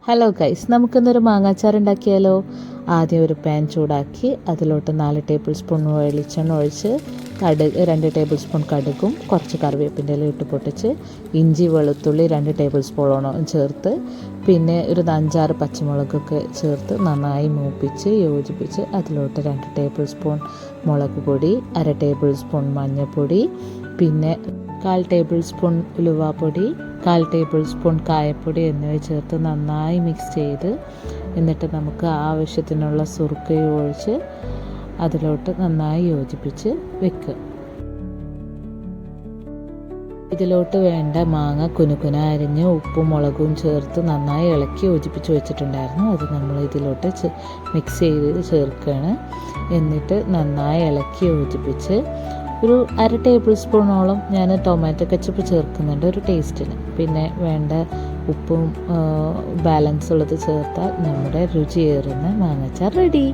Hello guys, നമുക്കിന്നൊരു മാങ്ങാച്ചാർ ഉണ്ടാക്കിയാലോ. ആദ്യം ഒരു പാൻ ചൂടാക്കി അതിലോട്ട് 4 ടേബിൾ സ്പൂൺ വെളിച്ചെണ്ണ ഒഴിച്ച് കടുക് 2 ടേബിൾ സ്പൂൺ കടുകും കുറച്ച് കറിവേപ്പിൻ്റെ ഇല ഇട്ട് പൊട്ടിച്ച് ഇഞ്ചി വെളുത്തുള്ളി 2 ടേബിൾ സ്പൂണോളം ചേർത്ത് പിന്നെ ഒരു 5-6 പച്ചമുളകൊക്കെ ചേർത്ത് നന്നായി മൂപ്പിച്ച് യോജിപ്പിച്ച് അതിലോട്ട് 2 ടേബിൾ സ്പൂൺ മുളക് പൊടി, 1/2 ടേബിൾ സ്പൂൺ മഞ്ഞൾപ്പൊടി, പിന്നെ 1/4 ടേബിൾ സ്പൂൺ ഉലുവാപ്പൊടി, 1/4 ടേബിൾ സ്പൂൺ കായപ്പൊടി എന്നിവ ചേർത്ത് നന്നായി മിക്സ് ചെയ്ത് എന്നിട്ട് നമുക്ക് ആവശ്യത്തിനുള്ള സുറുക്കയും ഒഴിച്ച് അതിലോട്ട് നന്നായി യോജിപ്പിച്ച് വെക്കുക. ഇതിലോട്ട് വേണ്ട മാങ്ങ കുനുകുന അരിഞ്ഞ് ഉപ്പും മുളകും ചേർത്ത് നന്നായി ഇളക്കി യോജിപ്പിച്ച് വെച്ചിട്ടുണ്ടായിരുന്നു. അത് നമ്മൾ ഇതിലോട്ട് മിക്സ് ചെയ്ത് ചേർക്കുകയാണ്. എന്നിട്ട് നന്നായി ഇളക്കി യോജിപ്പിച്ച് ഒരു 1/2 ടേബിൾ സ്പൂണോളം ഞാൻ ടൊമാറ്റോ കെച്ചപ്പ് ചേർക്കുന്നുണ്ട് ഒരു ടേസ്റ്റിന്. പിന്നെ വേണ്ട ഉപ്പും ബാലൻസ് ഉള്ളത് ചേർത്താൽ നമ്മുടെ രുചിയേറുന്ന മാങ്ങാച്ചാർ റെഡി.